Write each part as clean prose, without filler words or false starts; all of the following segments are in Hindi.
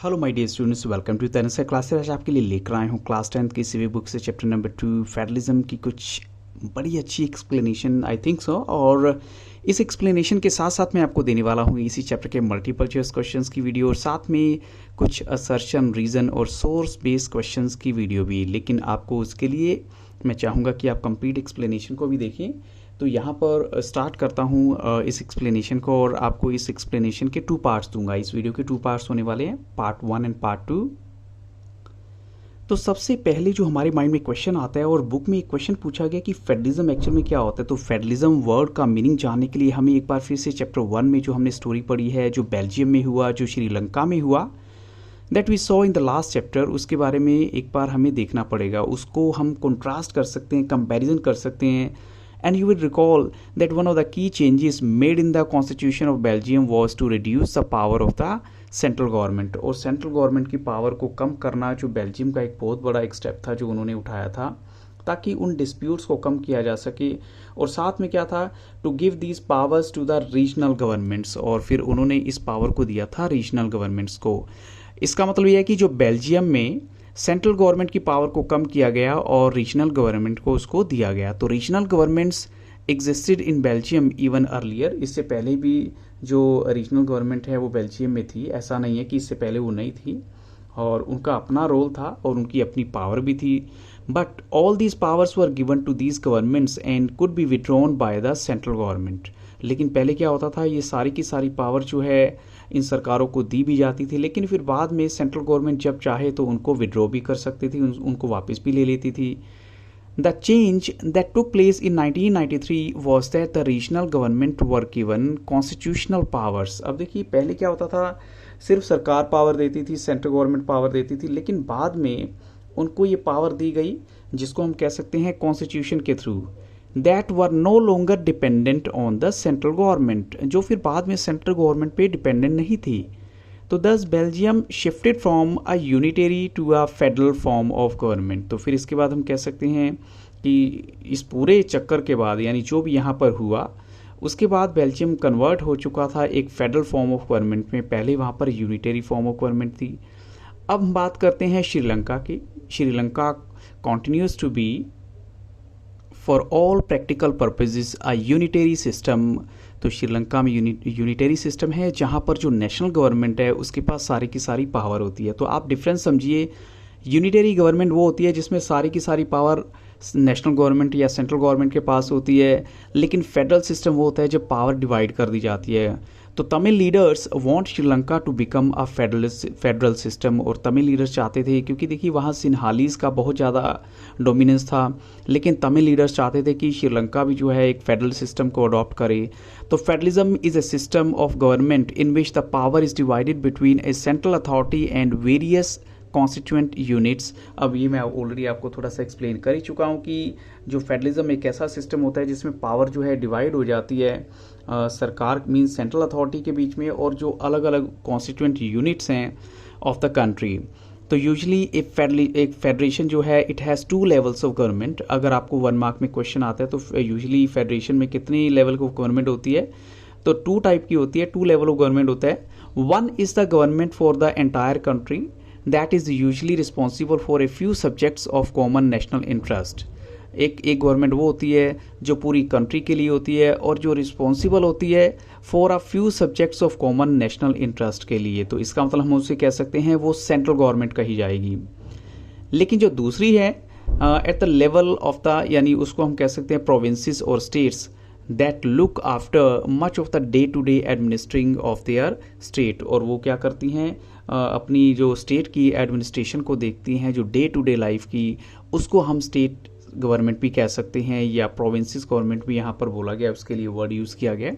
Hello my dear students, welcome to Tansa classes. आज आपके लिए लेकर आए हूँ क्लास 10th की सीवी बुक से चैप्टर नंबर 2 फेडरलिज्म की कुछ बड़ी अच्छी एक्सप्लेनेशन आई थिंक सो। और इस एक्सप्लेनेशन के साथ साथ मैं आपको देने वाला हूँ इसी चैप्टर के मल्टीपल चॉइस क्वेश्चंस की वीडियो और साथ में कुछ असर्शन, रीज़न और सोर्स बेस्ड क्वेश्चंस की वीडियो भी। लेकिन आपको उसके लिए मैं चाहूँगा कि आप कंप्लीट एक्सप्लेनेशन को भी देखें। तो यहाँ पर स्टार्ट करता हूँ इस एक्सप्लेनेशन को और आपको इस एक्सप्लेनेशन के 2 पार्ट्स दूंगा। इस वीडियो के 2 पार्ट्स होने वाले हैं, पार्ट 1 एंड पार्ट 2। तो सबसे पहले जो हमारे माइंड में क्वेश्चन आता है और बुक में एक क्वेश्चन पूछा गया कि फेडरलिज्म एक्चुअल में क्या होता है। तो फेडरलिज्म वर्ड का मीनिंग जानने के लिए हमें एक बार फिर से चैप्टर 1 में जो हमने स्टोरी पढ़ी है, जो बेल्जियम में हुआ, जो श्रीलंका में हुआ, that we saw in the last chapter, उसके बारे में एक बार हमें देखना पड़ेगा। उसको हम कंट्रास्ट कर सकते हैं, कंपैरिजन कर सकते हैं। And you will recall that one of the key changes made in the constitution of Belgium was to reduce the power of the central government। और सेंट्रल गवर्नमेंट की पावर को कम करना जो बेल्जियम का एक बहुत बड़ा एक स्टेप था जो उन्होंने उठाया था, ताकि उन डिस्प्यूट्स को कम किया जा सके। और साथ में क्या था, to give these powers to the regional governments, और फिर उन्होंने इस पावर को दिया था रीजनल गवर्नमेंट्स को। इसका मतलब यह है कि जो बेल्जियम में सेंट्रल गवर्नमेंट की पावर को कम किया गया और रीजनल गवर्नमेंट को उसको दिया गया। तो regional governments existed in Belgium even earlier, इससे पहले भी जो रीजनल गवर्नमेंट है वो बेल्जियम में थी। ऐसा नहीं है कि इससे पहले वो नहीं थी, और उनका अपना रोल था और उनकी अपनी पावर भी थी। But all these powers were given to these governments and could be withdrawn by the central government. लेकिन पहले क्या होता था, ये सारी की सारी पावर जो है इन सरकारों को दी भी जाती थी, लेकिन फिर बाद में सेंट्रल गवर्नमेंट जब चाहे तो उनको विड्रॉ भी कर सकती थी, उनको वापस भी ले लेती थी। The change that took place in 1993 was that the regional government were given constitutional powers. अब देखिए, पहले क्या होता था, सिर्फ सरकार पावर देती थी, सेंट्रल गवर्नमेंट पावर देती थी, लेकिन बाद में उनको ये पावर दी गई जिसको हम कह सकते हैं कॉन्स्टिट्यूशन के through, that were no longer dependent on the central government, जो फिर बाद में सेंट्रल गवर्नमेंट पे डिपेंडेंट नहीं थी। तो thus Belgium shifted from a unitary to a federal form of government. तो फिर इसके बाद हम कह सकते हैं कि इस पूरे चक्कर के बाद, यानी जो भी यहाँ पर हुआ, उसके बाद बेल्जियम कन्वर्ट हो चुका था एक फेडरल फॉर्म ऑफ गवर्नमेंट में। पहले वहाँ पर यूनिटरी फॉर्म ऑफ गवर्नमेंट थी। अब हम बात करते हैं श्रीलंका की। Sri Lanka continues to be for all practical purposes a unitary system. तो श्रीलंका में यूनिटरी सिस्टम है जहाँ पर जो नेशनल गवर्नमेंट है उसके पास सारी की सारी पावर होती है। तो आप डिफरेंस समझिए, यूनिटरी गवर्नमेंट वो होती है जिसमें सारी की सारी पावर नेशनल गवर्नमेंट या सेंट्रल गवर्नमेंट के पास होती है, लेकिन फेडरल सिस्टम वो होता है जब पावर डिवाइड कर दी जाती है। तो Tamil leaders want Sri Lanka to become a federal system, और तमिल लीडर्स चाहते थे, क्योंकि देखिए वहाँ सिन्हालीज का बहुत ज़्यादा डोमिनेंस था, लेकिन तमिल लीडर्स चाहते थे कि श्रीलंका भी जो है एक फेडरल सिस्टम को अडॉप्ट करे। तो federalism is a system of government in which the power is divided between A central authority and various constituent units. अब ये मैं ऑलरेडी आपको थोड़ा सा एक्सप्लेन कर ही चुका हूँ कि जो फेडरलिज्म एक ऐसा सिस्टम होता है जिसमें पावर जो है डिवाइड हो जाती है सरकार मीन सेंट्रल अथॉरिटी के बीच में और जो अलग अलग कॉन्स्टिट्यूएंट यूनिट्स हैं ऑफ द कंट्री। तो यूजली एक फेडरेशन जो है it has 2 levels of government. अगर आपको 1 मार्क में क्वेश्चन आता है तो यूजली फेडरेशन में कितनी लेवल ऑफ गवर्नमेंट होती है, तो 2 टाइप की होती है, 2 लेवल ऑफ गवर्नमेंट होता है। One is the government for the entire country, that is usually responsible for a few subjects of common national interest. एक गवर्नमेंट वो होती है जो पूरी कंट्री के लिए होती है और जो रिस्पॉन्सिबल होती है for a few subjects of common national interest के लिए। तो इसका मतलब हम उसे कह सकते हैं वो सेंट्रल गवर्नमेंट कही जाएगी। लेकिन जो दूसरी है at the level of the, यानी उसको हम कह सकते हैं प्रोविंसेस और states, that look after much of the day to day administering of their state. और वो क्या करती हैं, अपनी जो स्टेट की एडमिनिस्ट्रेशन को देखती हैं, जो डे टू डे लाइफ की, उसको हम स्टेट गवर्नमेंट भी कह सकते हैं या प्रोविंसेस गवर्नमेंट भी यहाँ पर बोला गया, उसके लिए वर्ड यूज़ किया गया।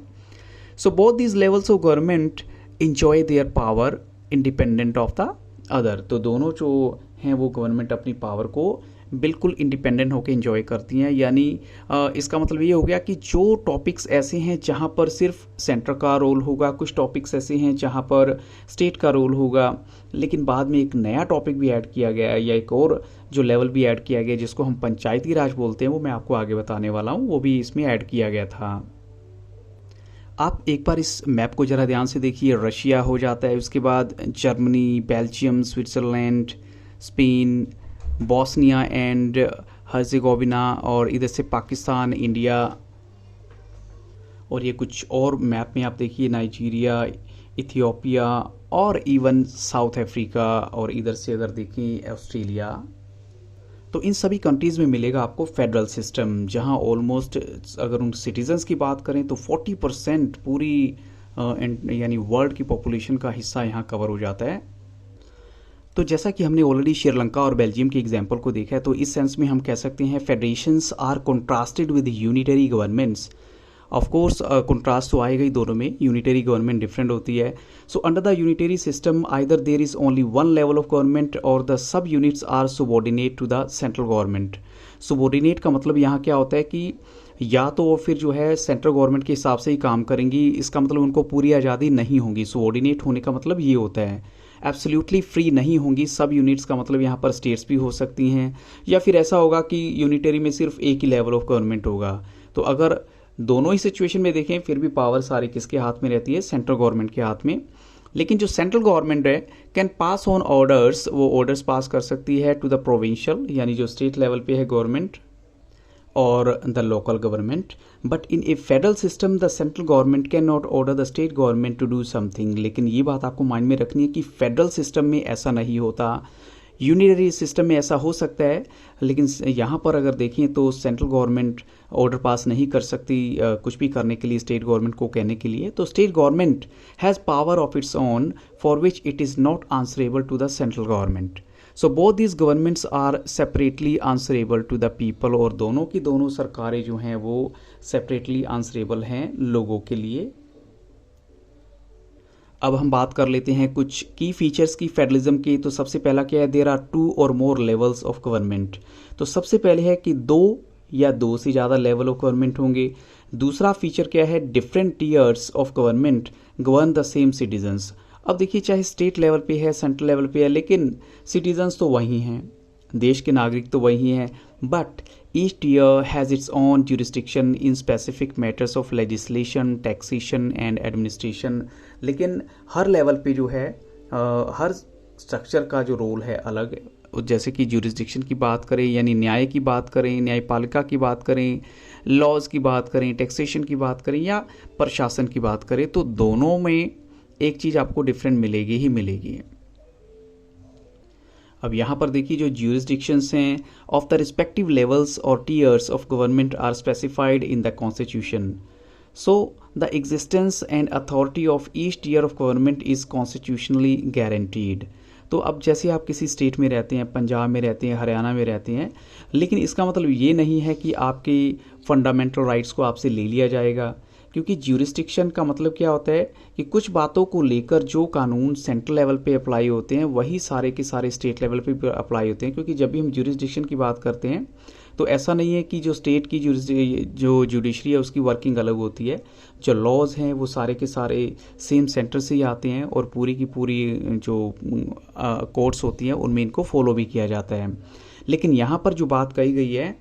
So both these levels of government enjoy their power independent of the other. तो दोनों जो हैं वो गवर्नमेंट अपनी पावर को बिल्कुल इंडिपेंडेंट होकर इंजॉय करती हैं। यानी इसका मतलब ये हो गया कि जो टॉपिक्स ऐसे हैं जहाँ पर सिर्फ सेंटर का रोल होगा, कुछ टॉपिक्स ऐसे हैं जहाँ पर स्टेट का रोल होगा, लेकिन बाद में एक नया टॉपिक भी ऐड किया गया है या एक और जो लेवल भी ऐड किया गया जिसको हम पंचायती राज बोलते हैं, वो मैं आपको आगे बताने वाला हूँ, वो भी इसमें ऐड किया गया था। आप एक बार इस मैप को ज़रा ध्यान से देखिए। रशिया हो जाता है, उसके बाद Germany, Belgium, Switzerland, Spain, Bosnia and Herzegovina, और इधर से पाकिस्तान, इंडिया, और ये कुछ और मैप में आप देखिए नाइजीरिया, इथियोपिया और इवन साउथ अफ्रीका, और इधर से अगर देखें ऑस्ट्रेलिया। तो इन सभी कंट्रीज़ में मिलेगा आपको फेडरल सिस्टम, जहां ऑलमोस्ट अगर उन सिटीजन्स की बात करें तो 40% पूरी यानी वर्ल्ड की पॉपुलेशन का हिस्सा यहाँ कवर हो जाता है। तो जैसा कि हमने ऑलरेडी श्रीलंका और बेल्जियम के एग्जाम्पल को देखा है, तो इस सेंस में हम कह सकते हैं federations are contrasted with unitary governments. Of course contrast तो आएगा ही दोनों में, यूनिटरी गवर्नमेंट डिफरेंट होती है। So under the unitary system either there is only one level of government और the sub units are subordinate to the central government. Subordinate का मतलब यहाँ क्या होता है कि या तो वो फिर जो है सेंट्रल गवर्नमेंट के हिसाब से ही काम करेंगी, इसका मतलब उनको पूरी आज़ादी नहीं होगी। सबॉर्डिनेट होने का मतलब ये होता है एब्सोल्युटली फ्री नहीं होंगी। सब यूनिट्स का मतलब यहाँ पर स्टेट्स भी हो सकती हैं, या फिर ऐसा होगा कि यूनिटरी में सिर्फ एक ही लेवल ऑफ गवर्नमेंट होगा। तो अगर दोनों ही सिचुएशन में देखें फिर भी पावर सारी किसके हाथ में रहती है? सेंट्रल गवर्नमेंट के हाथ में। लेकिन जो सेंट्रल गवर्नमेंट है कैन पास ऑन ऑर्डर्स, वो ऑर्डर्स पास कर सकती है टू द प्रोविंशियल यानी जो स्टेट लेवल पे है गवर्नमेंट और the local government. But in a federal system the central government can not order the state government to do something. लेकिन ये बात आपको माइंड में रखनी है कि फेडरल सिस्टम में ऐसा नहीं होता। यूनिटरी सिस्टम में ऐसा हो सकता है, लेकिन यहाँ पर अगर देखें तो सेंट्रल गवर्नमेंट ऑर्डर पास नहीं कर सकती कुछ भी करने के लिए स्टेट गवर्नमेंट को कहने के लिए। तो state government has power of its own for which it is not answerable to the central government. So both this governments are separately answerable to the people, और दोनों की दोनों सरकारें जो हैं वो सेपरेटली आंसरेबल हैं लोगों के लिए। अब हम बात कर लेते हैं कुछ की फीचर्स की फेडरलिज्म की। तो सबसे पहला क्या है? देयर आर 2 और मोर लेवल्स ऑफ गवर्नमेंट। तो सबसे पहले है कि 2 या 2 से ज़्यादा लेवल ऑफ गवर्नमेंट होंगे। दूसरा फीचर क्या है? Different tears of government govern the same citizens. अब देखिए चाहे स्टेट लेवल पे है, सेंट्रल लेवल पे है, लेकिन सिटीजन्स तो वही हैं, देश के नागरिक तो वही हैं, but each tier has its own jurisdiction in specific matters of legislation, taxation and administration। लेकिन हर लेवल पे जो है हर स्ट्रक्चर का जो रोल है अलग, जैसे कि जुरिस्डिक्शन की बात करें यानी न्याय की बात करें, न्यायपालिका की बात करें, लॉज की बात करें, टैक्सेशन की बात करें या प्रशासन की बात करें, तो दोनों में एक चीज़ आपको डिफरेंट मिलेगी ही मिलेगी। अब यहाँ पर देखिए जो ज्यूरिसडिक्शंस हैं ऑफ द रिस्पेक्टिव लेवल्स और tiers of government are specified in the constitution. So the existence and authority of each tier of government is constitutionally guaranteed. तो अब जैसे आप किसी स्टेट में रहते हैं, पंजाब में रहते हैं, हरियाणा में रहते हैं, लेकिन इसका मतलब ये नहीं है कि आपके फंडामेंटल राइट्स को आपसे ले लिया जाएगा, क्योंकि ज्यूरिसडिक्शन का मतलब क्या होता है कि कुछ बातों को लेकर जो कानून सेंट्रल लेवल पे अप्लाई होते हैं वही सारे के सारे स्टेट लेवल पे भी अप्लाई होते हैं। क्योंकि जब भी हम ज्यूरिसडिक्शन की बात करते हैं तो ऐसा नहीं है कि जो स्टेट की जो जुडिशरी है उसकी वर्किंग अलग होती है, जो लॉज हैं वो सारे के सारे सेम सेंटर से ही आते हैं और पूरी की पूरी जो कोर्ट्स होती हैं उनमें इनको फॉलो भी किया जाता है। लेकिन यहाँ पर जो बात कही गई है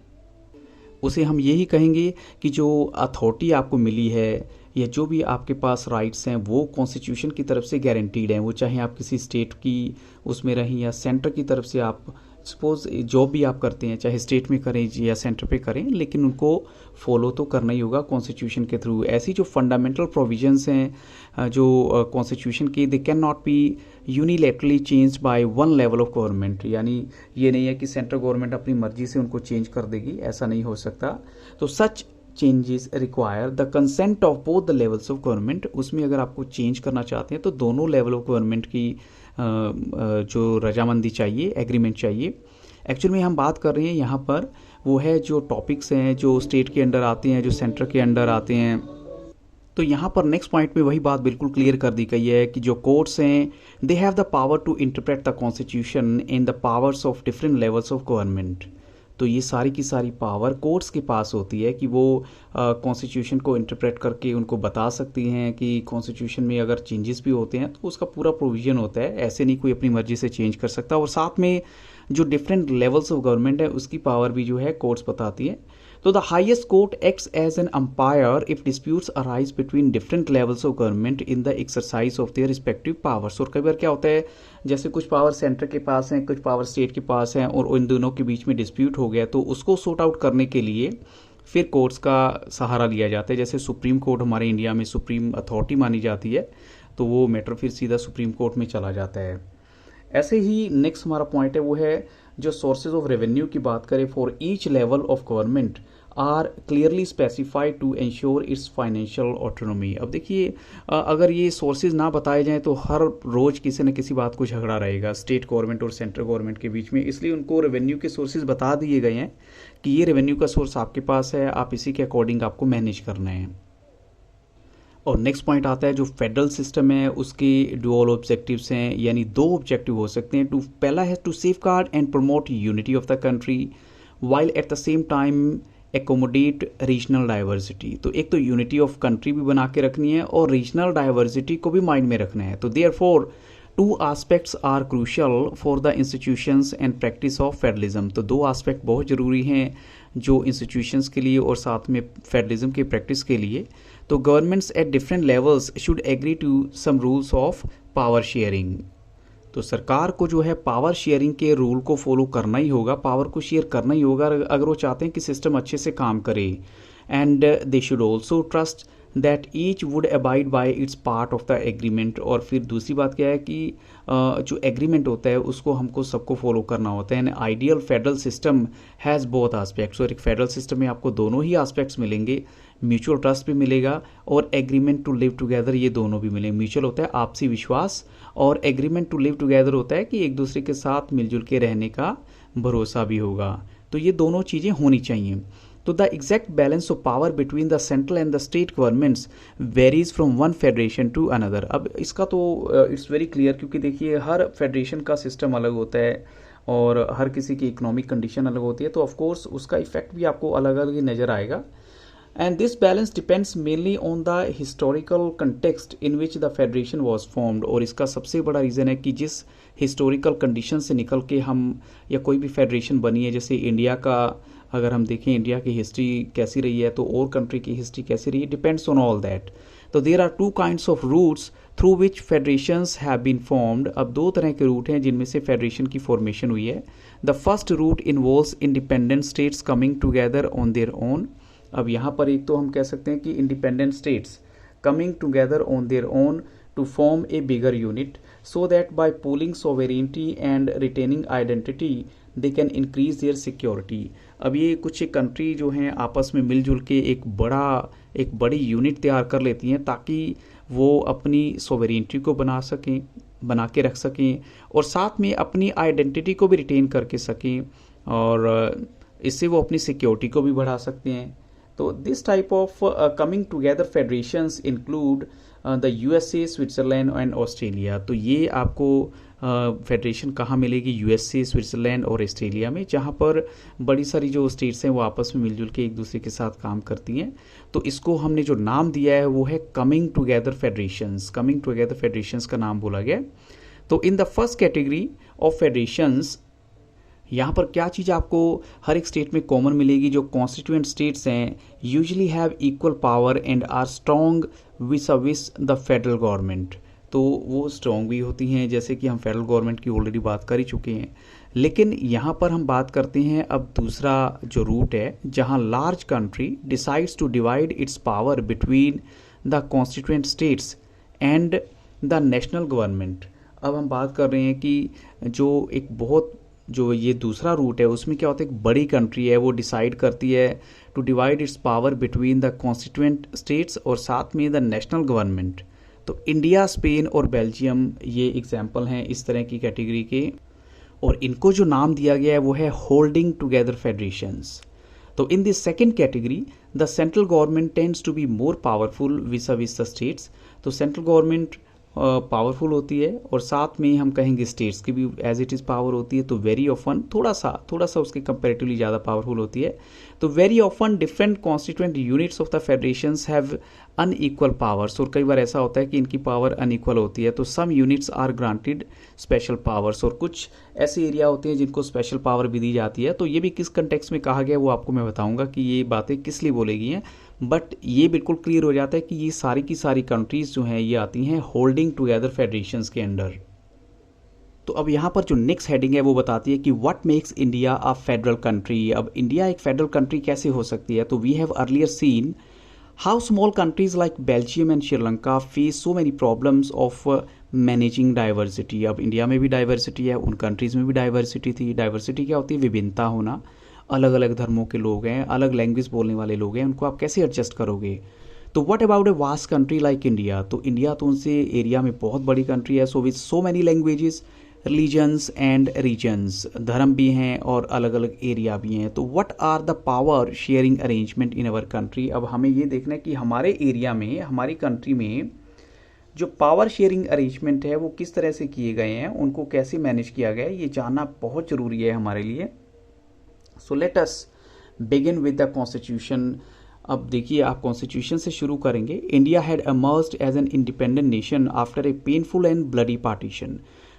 उसे हम यही कहेंगे कि जो अथॉरिटी आपको मिली है या जो भी आपके पास राइट्स हैं वो कॉन्स्टिट्यूशन की तरफ से गारंटीड हैं। वो चाहे आप किसी स्टेट की उसमें रहें या सेंटर की तरफ से, आप सपोज जॉब भी आप करते हैं चाहे स्टेट में करें या सेंटर पे करें, लेकिन उनको फॉलो तो करना ही होगा कॉन्स्टिट्यूशन के थ्रू। ऐसी जो फंडामेंटल प्रोविजंस हैं जो कॉन्स्टिट्यूशन की, they can not be unilaterally change by one level of government. यानी ये नहीं है कि सेंट्रल गवर्नमेंट अपनी मर्जी से उनको चेंज कर देगी, ऐसा नहीं हो सकता। तो such changes require the consent of both the levels of government. उसमें अगर आपको चेंज करना चाहते हैं तो दोनों लेवल ऑफ गवर्नमेंट की जो रजामंदी चाहिए, एग्रीमेंट चाहिए। एक्चुअल में हम बात कर रहे हैं यहाँ पर वो है जो टॉपिक्स हैं जो स्टेट के अंडर आते हैं, जो सेंटर के अंडर आते हैं। तो यहाँ पर नेक्स्ट पॉइंट में वही बात बिल्कुल क्लियर कर दी गई है कि जो कोर्ट्स हैं they have the power to interpret the constitution in the powers of different levels of government. तो ये सारी की सारी पावर कोर्ट्स के पास होती है कि वो कॉन्स्टिट्यूशन को इंटरप्रेट करके उनको बता सकती हैं कि कॉन्स्टिट्यूशन में अगर चेंजेस भी होते हैं तो उसका पूरा प्रोविज़न होता है, ऐसे नहीं कोई अपनी मर्जी से चेंज कर सकता। और साथ में जो डिफरेंट लेवल्स ऑफ गवर्नमेंट है उसकी पावर भी जो है कोर्ट्स बताती है। तो the highest court acts as an umpire if disputes arise between different levels of government in the exercise of their respective powers. और कई बार क्या होता है, जैसे कुछ पावर सेंटर के पास हैं, कुछ पावर स्टेट के पास हैं, और इन दोनों के बीच में डिस्प्यूट हो गया, तो उसको सॉर्ट आउट करने के लिए फिर कोर्ट्स का सहारा लिया जाता है। जैसे सुप्रीम कोर्ट हमारे इंडिया में सुप्रीम अथॉरिटी मानी जाती है, तो वो मैटर फिर सीधा सुप्रीम कोर्ट में चला जाता है। ऐसे ही नेक्स्ट हमारा पॉइंट है वो है जो सोर्सेज ऑफ रेवेन्यू की बात करें, for each level of government are clearly specified to ensure its financial autonomy. अब देखिए, अगर ये सोर्सेज ना बताए जाएं तो हर रोज किसी न किसी बात को झगड़ा रहेगा स्टेट गवर्नमेंट और सेंट्रल गवर्नमेंट के बीच में, इसलिए उनको रेवेन्यू के सोर्सेज बता दिए गए हैं कि ये रेवेन्यू का सोर्स आपके पास है, आप इसी के अकॉर्डिंग आपको मैनेज करना है। और नेक्स्ट पॉइंट आता है जो फेडरल सिस्टम है उसके डुअल ऑब्जेक्टिव्स हैं, यानी दो ऑब्जेक्टिव हो सकते हैं। पहला है to safeguard and promote unity of the country while at the same time accommodate regional diversity. तो एक तो यूनिटी ऑफ कंट्री भी बना के रखनी है और रीजनल डाइवर्सिटी को भी माइंड में रखना है। तो therefore two aspects are crucial for the institutions and practice of federalism. तो दो एस्पेक्ट बहुत ज़रूरी हैं जो इंस्टीट्यूशंस के लिए और साथ में फेडरलिज्म की प्रैक्टिस के लिए। तो governments at different levels should agree to some rules of power sharing. तो सरकार को जो है पावर शेयरिंग के रूल को फॉलो करना ही होगा, पावर को शेयर करना ही होगा अगर वो चाहते हैं कि सिस्टम अच्छे से काम करे। And they should also trust that each would abide by it's part of the agreement. और फिर दूसरी बात क्या है कि जो एग्रीमेंट होता है उसको हमको सबको फॉलो करना होता है। And ideal federal system has both aspects. और एक फेडरल सिस्टम में आपको दोनों ही एस्पेक्ट्स मिलेंगे, म्यूचुअल ट्रस्ट भी मिलेगा और एग्रीमेंट टू लिव टुगेदर, ये दोनों भी मिलेंगे। म्यूचुअल होता है आपसी विश्वास और एग्रीमेंट टू लिव टुगेदर होता है कि एक दूसरे के साथ मिलजुल के रहने का भरोसा भी होगा। तो ये दोनों चीज़ें होनी चाहिए। तो the exact balance of power between the central and the state governments varies from one federation to another. अब इसका तो इट्स वेरी क्लियर, क्योंकि देखिए हर फेडरेशन का सिस्टम अलग होता है और हर किसी की इकोनॉमिक कंडीशन अलग होती है, तो ऑफकोर्स उसका इफेक्ट भी आपको अलग अलग ही नज़र आएगा। And this balance depends mainly on the historical context in which the federation was formed। और इसका सबसे बड़ा रीज़न है कि जिस हिस्टोरिकल कंडीशन से निकल के हम या कोई भी फेडरेशन बनी है, जैसे इंडिया का अगर हम देखें इंडिया की हिस्ट्री कैसी रही है तो और कंट्री की हिस्ट्री कैसी रही है, डिपेंड्स ऑन ऑल दैट। तो there are two kinds of routes through which federations have been formed. अब दो तरह के रूट हैं जिनमें से फेडरेशन की फॉर्मेशन हुई है। The first route involves independent states coming together on their own. अब यहाँ पर एक तो हम कह सकते हैं कि independent states coming together on their own to form a bigger unit so that by pooling sovereignty and retaining identity they can increase their security. अब ये कुछ कंट्री जो हैं आपस में मिलजुल के एक बड़ी यूनिट तैयार कर लेती हैं ताकि वो अपनी सोवेरेनिटी को बना के रख सकें और साथ में अपनी आइडेंटिटी को भी रिटेन करके सकें, और इससे वो अपनी सिक्योरिटी को भी बढ़ा सकते हैं। तो this type of coming together federations include the USA, Switzerland and Australia. तो ये आपको फेडरेशन कहाँ मिलेगी? यूएसए, स्विट्ज़रलैंड और ऑस्ट्रेलिया में, जहाँ पर बड़ी सारी जो स्टेट्स हैं वो आपस में मिलजुल के एक दूसरे के साथ काम करती हैं। तो इसको हमने जो नाम दिया है वो है coming together federations. Coming together federations का नाम बोला गया। तो in the first category of federations यहाँ पर क्या चीज़ आपको हर एक स्टेट में कॉमन मिलेगी? जो कॉन्स्टिट्यूएंट स्टेट्स हैं usually have equal power and are strong vis the federal government. तो वो स्ट्रॉन्ग भी होती हैं, जैसे कि हम फेडरल गवर्नमेंट की ऑलरेडी बात कर ही चुके हैं। लेकिन यहाँ पर हम बात करते हैं अब दूसरा जो रूट है, जहाँ large country decides to divide its power between the constituent states and the national government. अब हम बात कर रहे हैं कि जो ये दूसरा रूट है उसमें क्या होता है, एक बड़ी कंट्री है वो डिसाइड करती है to divide its power between the constituent states और साथ में द नेशनल गवर्नमेंट। तो इंडिया, स्पेन और बेल्जियम ये एग्जाम्पल हैं इस तरह की कैटेगरी के, और इनको जो नाम दिया गया है वो है होल्डिंग टुगेदर फेडरेशंस। तो in this second category the central government tends to be more powerful vis the states. तो सेंट्रल गवर्नमेंट पावरफुल होती है और साथ में हम कहेंगे स्टेट्स की भी एज इट इज़ पावर होती है। तो वेरी ऑफन थोड़ा सा उसके कंपेरेटिवली ज़्यादा पावरफुल होती है। तो very often different constituent units of the federations have unequal powers, और कई बार ऐसा होता है कि इनकी पावर अनइक्वल होती है, तो some units are granted special powers, और कुछ ऐसे एरिया होते हैं जिनको स्पेशल पावर भी दी जाती है। तो ये भी किस कंटेक्स्ट में कहा गया वो आपको मैं बताऊंगा कि ये बातें किस लिए बोली गई हैं, बट ये बिल्कुल क्लियर हो जाता है कि ये सारी की सारी कंट्रीज जो हैं ये आती हैं होल्डिंग टुगेदर फेडरेशंस के अंडर। तो अब यहाँ पर जो नेक्स्ट हेडिंग है वो बताती है कि what makes India a federal country. अब इंडिया एक फेडरल कंट्री कैसे हो सकती है, तो we have earlier seen how small countries like Belgium and Sri Lanka face so many problems of managing diversity. अब इंडिया में भी डाइवर्सिटी है, उन कंट्रीज़ में भी डाइवर्सिटी थी। डाइवर्सिटी क्या होती है? विभिन्नता होना, अलग अलग धर्मों के लोग हैं, अलग लैंग्वेज बोलने वाले लोग हैं, उनको आप कैसे एडजस्ट करोगे। तो what about a vast country like India, तो इंडिया तो उनसे एरिया में बहुत बड़ी कंट्री है, so with so many languages, religions and regions, धर्म भी हैं और अलग अलग एरिया भी हैं। तो what are the power sharing arrangement in our country. अब हमें ये देखना है कि हमारे एरिया में, हमारी कंट्री में जो पावर शेयरिंग अरेंजमेंट है वो किस तरह से किए गए हैं, उनको कैसे मैनेज किया गया है, ये जानना बहुत ज़रूरी है हमारे लिए। So let us begin with the constitution. अब देखिए, आप कॉन्स्टिट्यूशन से शुरू करेंगे। India had emerged as an independent nation after a painful and bloody partition.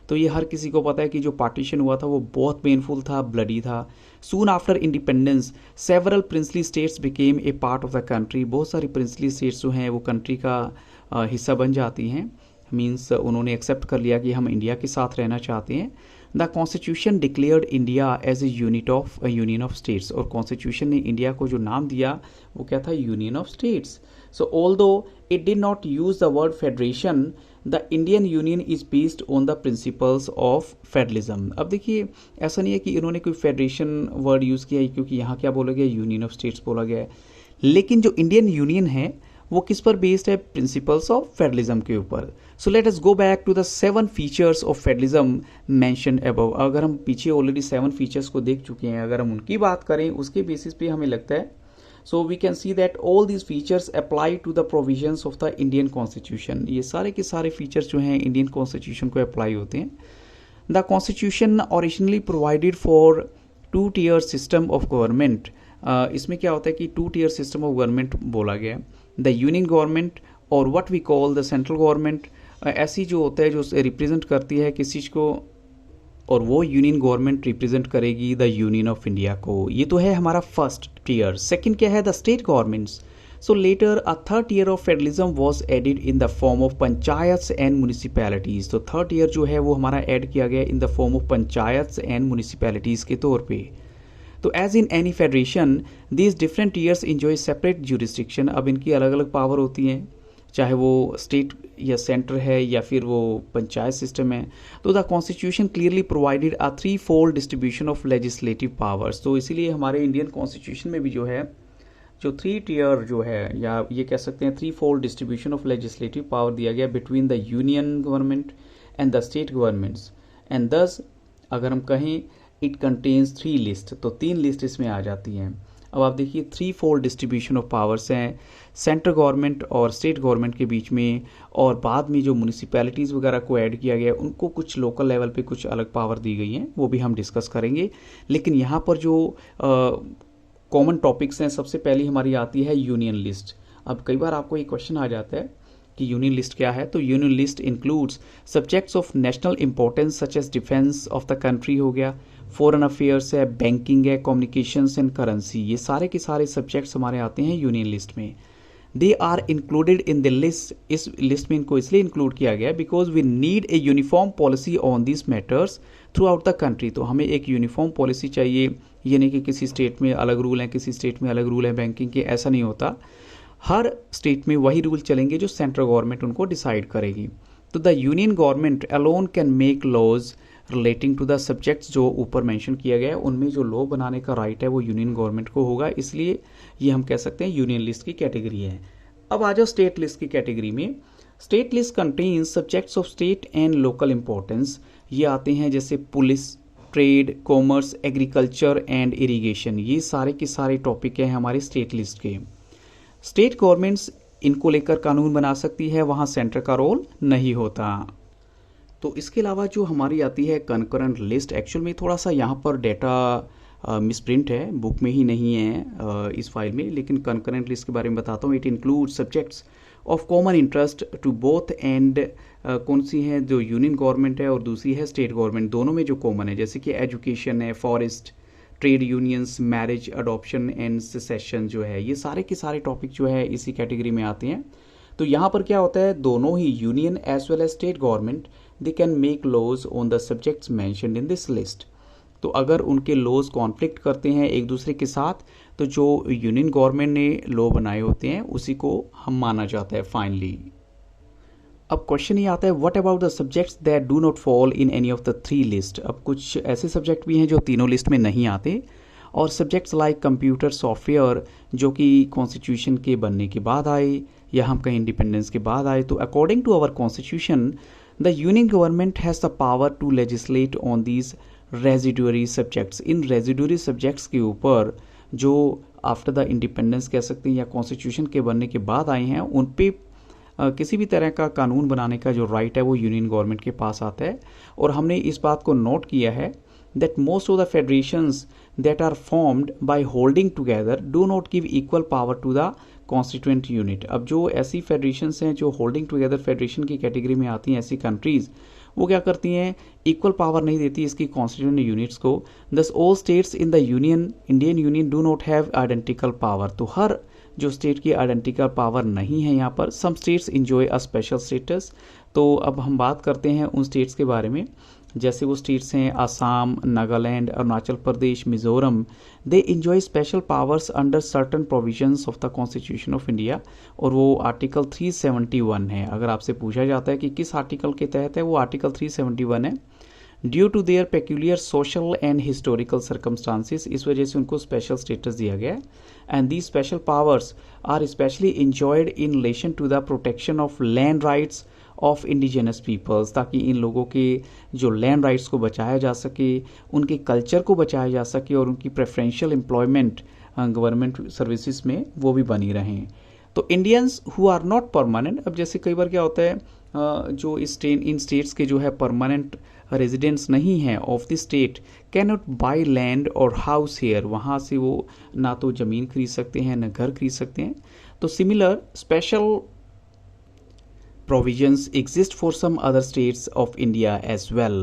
तो ये हर किसी को पता है कि जो पार्टीशन हुआ था वो बहुत पेनफुल था, ब्लडी था। Soon after independence several princely states became a part of the country. बहुत सारी प्रिंसली स्टेट्स जो हैं वो कंट्री का हिस्सा बन जाती हैं, मीन्स उन्होंने एक्सेप्ट कर लिया कि हम इंडिया के साथ रहना चाहते हैं। The constitution declared India as a union of states, और कॉन्स्टिट्यूशन ने इंडिया को जो नाम दिया वो क्या था? Union of states. So although it did not use the word federation, the Indian union is based on the principles of federalism. अब देखिए, ऐसा नहीं है कि इन्होंने कोई फेडरेशन वर्ड यूज़ किया है, क्योंकि यहाँ क्या बोला गया? यूनियन ऑफ स्टेट्स बोला गया है। लेकिन जो इंडियन यूनियन है वो किस पर बेस्ड है? प्रिंसिपल्स ऑफ फेडरलिज्म के ऊपर। So let us go back to the 7 features of federalism mentioned above. अगर हम पीछे ऑलरेडी 7 फीचर्स को देख चुके हैं, अगर हम उनकी बात करें उसके बेसिस पे हमें लगता है, so we can see that all these features apply to the provisions of the Indian constitution. ये सारे के सारे फीचर्स जो हैं इंडियन कॉन्स्टिट्यूशन को अप्लाई होते हैं। The constitution originally provided for 2 tier system of government. इसमें क्या होता है कि 2 tier सिस्टम ऑफ गवर्नमेंट बोला गया है। द यूनियन गवर्नमेंट और what we call the central government, ऐसी जो होता है जो रिप्रेजेंट करती है किसी चीज़ को, और वो यूनियन गवर्नमेंट रिप्रेजेंट करेगी द यूनियन ऑफ इंडिया को। ये तो है हमारा फर्स्ट टियर। सेकंड क्या है? The state governments. So later a third tier of federalism was added in the form of panchayats and municipalities. तो थर्ड टियर जो है वो हमारा ऐड किया गया in the form of panchayats and municipalities के तौर पे। तो as in any federation these different tiers enjoy separate jurisdiction. अब इनकी अलग अलग पावर होती हैं, चाहे वो स्टेट या सेंटर है या फिर वो पंचायत सिस्टम है। तो the constitution clearly provided a 3-fold distribution of legislative powers. तो इसीलिए हमारे इंडियन कॉन्स्टिट्यूशन में भी जो है, जो 3 tier जो है, या ये कह सकते हैं 3-fold distribution of legislative power दिया गया between the union government and the state governments. And दस अगर हम कहें इट कंटेन्स 3 लिस्ट, तो 3 लिस्ट इसमें आ जाती हैं। अब आप देखिए 3-fold डिस्ट्रीब्यूशन ऑफ पावर्स हैं सेंट्रल गवर्नमेंट और स्टेट गवर्नमेंट के बीच में, और बाद में जो म्यूनिसिपैलिटीज़ वगैरह को ऐड किया गया उनको कुछ लोकल लेवल पे कुछ अलग पावर दी गई हैं, वो भी हम डिस्कस करेंगे। लेकिन यहाँ पर जो कॉमन टॉपिक्स हैं, सबसे पहली हमारी आती है यूनियन लिस्ट। अब कई बार आपको ये क्वेश्चन आ जाता है कि यूनियन लिस्ट क्या है, तो union list includes subjects of national importance such as defence of the country हो गया, फॉरेन अफेयर्स है, बैंकिंग है, कम्युनिकेशंस एंड करेंसी। ये सारे के सारे सब्जेक्ट्स हमारे आते हैं यूनियन लिस्ट में। They are included in the list. इस लिस्ट में इनको इसलिए इंक्लूड किया गया because we need a uniform policy on this matters throughout the country. तो हमें एक यूनिफॉर्म पॉलिसी चाहिए, ये नहीं कि किसी स्टेट में अलग रूल हैं, किसी स्टेट में अलग रूल हैं बैंकिंग के, ऐसा नहीं होता। हर स्टेट में वही रूल चलेंगे जो सेंट्रल गवर्नमेंट उनको डिसाइड करेगी। तो the union government alone can make laws relating to the subjects जो ऊपर मेंशन किया गया है, उनमें जो लॉ बनाने का राइट है वो यूनियन गवर्नमेंट को होगा, इसलिए ये हम कह सकते हैं यूनियन लिस्ट की कैटेगरी है। अब आ जाओ स्टेट लिस्ट की कैटेगरी में। State list contains subjects of state and local importance. ये आते हैं जैसे police, trade, commerce, agriculture and irrigation. ये सारे के सारे टॉपिक हैं हमारे स्टेट लिस्ट के। स्टेट गवर्नमेंट्स इनको लेकर कानून बना सकती है, वहाँ सेंटर का रोल नहीं होता। तो इसके अलावा जो हमारी आती है कंकरेंट लिस्ट, एक्चुअल में थोड़ा सा यहाँ पर डेटा मिसप्रिंट है, बुक में ही नहीं है इस फाइल में, लेकिन कंकरेंट लिस्ट के बारे में बताता हूँ। It include subjects of common interest to both and. कौन सी है, जो यूनियन गवर्नमेंट है और दूसरी है स्टेट गवर्नमेंट, दोनों में जो कॉमन है, जैसे कि एजुकेशन है, forest, trade unions, marriage, adoption and cessation जो है, ये सारे के सारे टॉपिक जो है इसी कैटेगरी में आते हैं। तो यहाँ पर क्या होता है, दोनों ही union as well as state government they can make laws on the subjects mentioned in this list. तो अगर उनके लॉज कॉन्फ्लिक्ट करते हैं एक दूसरे के साथ, तो जो यूनियन गवर्नमेंट ने लॉ बनाए होते हैं उसी को हम माना जाता है फाइनली। अब क्वेश्चन ये आता है, what about the subjects that do not fall in any of the three list. अब कुछ ऐसे सब्जेक्ट भी हैं जो तीनों लिस्ट में नहीं आते, और सब्जेक्ट्स लाइक कंप्यूटर सॉफ्टवेयर जो कि कॉन्स्टिट्यूशन के बनने के बाद आए या हम कहीं इंडिपेंडेंस के बाद आए। तो according to our constitution the union government has the power to legislate on these residuary subjects. इन रेजिडुअरी सब्जेक्ट्स के ऊपर जो आफ्टर द इंडिपेंडेंस कह सकते हैं या कॉन्स्टिट्यूशन के बनने के बाद आए हैं, उन पे किसी भी तरह का कानून बनाने का जो राइट है वो यूनियन गवर्नमेंट के पास आता है। और हमने इस बात को नोट किया है that most of the federations that are formed by holding together do not give equal power to the constituent unit। अब जो ऐसी फेडरेशंस हैं जो होल्डिंग टुगेदर फेडरेशन की कैटेगरी में आती हैं, ऐसी कंट्रीज, वो क्या करती हैं, इक्वल पावर नहीं देती इसकी कॉन्स्टिट्यूएंट यूनिट्स को। दस all states in the union Indian union do not have identical power. तो हर जो स्टेट की आइडेंटिकल पावर नहीं है यहाँ पर। Some states enjoy a special status. तो अब हम बात करते हैं उन स्टेट्स के बारे में, जैसे वो स्टेट्स हैं Assam, Nagaland, Arunachal Pradesh, Mizoram. They enjoy special powers under certain provisions of the constitution of India. और वो आर्टिकल 371 है। अगर आपसे पूछा जाता है कि किस आर्टिकल के तहत है, वो आर्टिकल 371 है। Due to their peculiar social and historical circumstances, इस वजह से उनको स्पेशल स्टेटस दिया गया है। And these special powers are specially enjoyed in relation to the protection of land rights of indigenous peoples, ताकि इन लोगों के जो लैंड राइट्स को बचाया जा सके, उनके कल्चर को बचाया जा सके, और उनकी प्रेफरेंशियल एम्प्लॉयमेंट गवर्नमेंट सर्विसेज में वो भी बनी रहें। तो Indians who are not permanent, अब जैसे कई बार क्या होता है, जो इन स्टेट्स के जो है परमानेंट रेजिडेंट्स नहीं हैं of the state, can not by land और हाउस हेयर, वहाँ से वो ना तो ज़मीन खरीद सकते हैं ना घर खरीद सकते हैं। तो similar special provisions exist for some other states of India as well.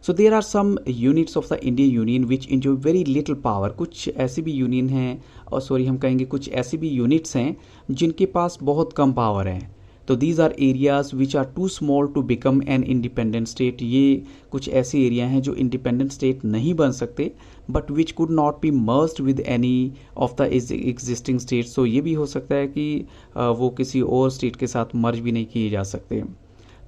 So there are some units of the Indian Union which enjoy very little power. कुछ ऐसी भी यूनियन हैं, और सॉरी हम कहेंगे कुछ ऐसी भी यूनिट्स हैं जिनके पास बहुत कम पावर है। तो these are areas which are too small to become an independent state. ये कुछ ऐसे एरिया हैं जो इंडिपेंडेंट स्टेट नहीं बन सकते, but which could not be merged with any of the existing states. तो ये भी हो सकता है कि वो किसी और स्टेट के साथ मर्ज भी नहीं किए जा सकते।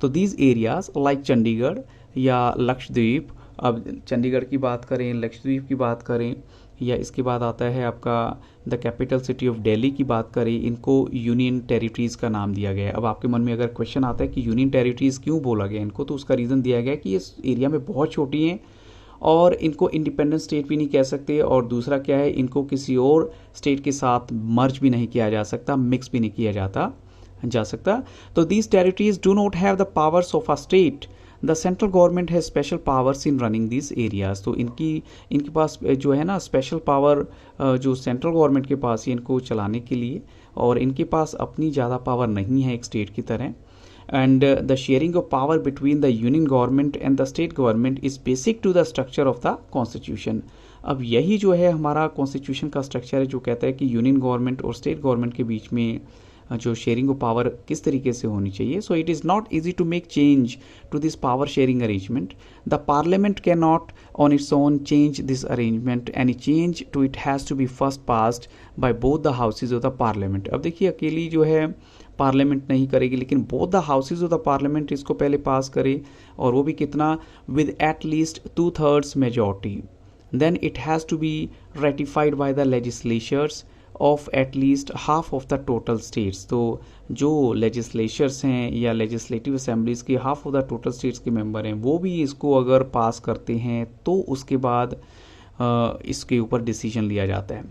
तो दीज एरियाज लाइक चंडीगढ़ या लक्षद्वीप, अब चंडीगढ़ की बात करें, लक्षद्वीप की बात करें, या इसके बाद आता है आपका the capital city of Delhi की बात करें, इनको यूनियन टेरिटरीज़ का नाम दिया गया है। अब आपके मन में अगर क्वेश्चन आता है कि यूनियन टेरिटरीज़ क्यों बोला गया इनको, तो उसका रीज़न दिया गया है कि इस एरिया में बहुत छोटी हैं और इनको इंडिपेंडेंट स्टेट भी नहीं कह सकते, और दूसरा क्या है, इनको किसी और स्टेट के साथ मर्ज भी नहीं किया जा सकता, मिक्स भी नहीं किया जा सकता। तो these territories do not have the powers of a state, the central government has special powers in running this areas. तो इनके पास जो है ना स्पेशल पावर जो सेंट्रल गवर्नमेंट के पास है इनको चलाने के लिए, और इनके पास अपनी ज़्यादा पावर नहीं है एक स्टेट की तरह। And the sharing of power between the union government and the state government is basic to the structure of the constitution. अब यही जो है हमारा कॉन्स्टिट्यूशन का स्ट्रक्चर है, जो कहता है कि यूनियन गवर्नमेंट और स्टेट गवर्नमेंट के बीच में जो शेयरिंग ऑफ पावर किस तरीके से होनी चाहिए। So it is not easy to make change to this power sharing arrangement. The parliament can not on its own change this arrangement, any change to it has to be first passed by both the houses of the parliament. अब देखिए अकेली जो है पार्लियामेंट नहीं करेगी, लेकिन both the houses of the parliament इसको पहले पास करे, और वो भी कितना, with at least 2/3 majority. Then it has to be ratified by the legislatures of at least half of the total states. तो जो लेजिस्लेचर्स हैं या लेजिस्लेटिव असेंबलीज के half of the total states के मेंबर हैं, वो भी इसको अगर पास करते हैं तो उसके बाद इसके ऊपर डिसीजन लिया जाता है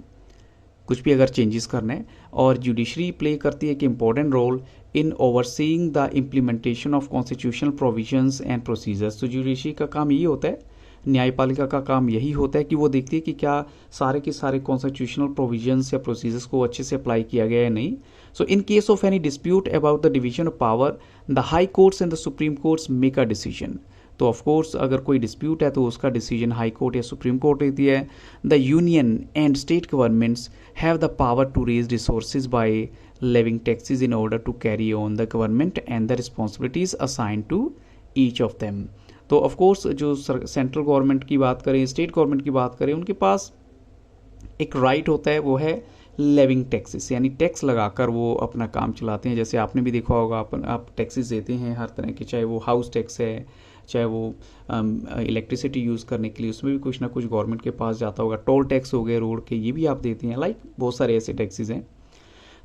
कुछ भी अगर चेंजेस करने। और जुडिशरी प्ले करती है कि important role in overseeing the implementation of constitutional provisions and procedures. तो जुडिशरी का काम ये होता है न्यायपालिका का काम यही होता है कि वो देखती है कि क्या सारे के सारे कॉन्स्टिट्यूशनल प्रोविजंस या प्रोसीजर्स को अच्छे से अप्लाई किया गया है नहीं. So in case of any dispute about the division of power, the high courts and the supreme courts make a decision. तो ऑफ कोर्स अगर कोई डिस्प्यूट है तो उसका डिसीजन हाई कोर्ट या सुप्रीम कोर्ट लेती है. The union and state governments have the power to raise resources by levying taxes in order to carry on the government and the responsibilities assign to each of them. तो ऑफ कोर्स जो सेंट्रल गवर्नमेंट की बात करें, स्टेट गवर्नमेंट की बात करें, उनके पास एक राइट होता है, वो है लेविंग टैक्सेस, यानी टैक्स लगाकर वो अपना काम चलाते हैं. जैसे आपने भी देखा होगा, आप टैक्सेस देते हैं हर तरह के, चाहे वो हाउस टैक्स है, चाहे वो इलेक्ट्रिसिटी यूज़ करने के लिए उसमें भी कुछ ना कुछ गवर्नमेंट के पास जाता होगा. टोल टैक्स हो गए रोड के, ये भी आप देते हैं. लाइक बहुत सारे ऐसे टैक्सेस हैं.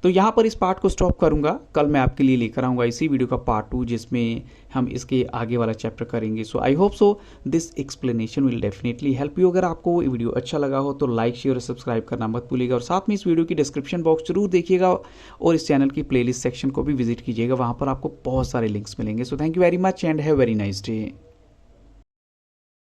तो यहाँ पर इस पार्ट को स्टॉप करूँगा. कल मैं आपके लिए लेकर आऊँगा इसी वीडियो का पार्ट 2 जिसमें हम इसके आगे वाला चैप्टर करेंगे. So I hope so this explanation will definitely help you. अगर आपको ये वीडियो अच्छा लगा हो तो लाइक शेयर और सब्सक्राइब करना मत भूलिएगा. और साथ में इस वीडियो की डिस्क्रिप्शन बॉक्स जरूर देखिएगा और इस चैनल की प्लेलिस्ट सेक्शन को भी विजिट कीजिएगा. वहाँ पर आपको बहुत सारे लिंक्स मिलेंगे. So thank you very much and have very nice day.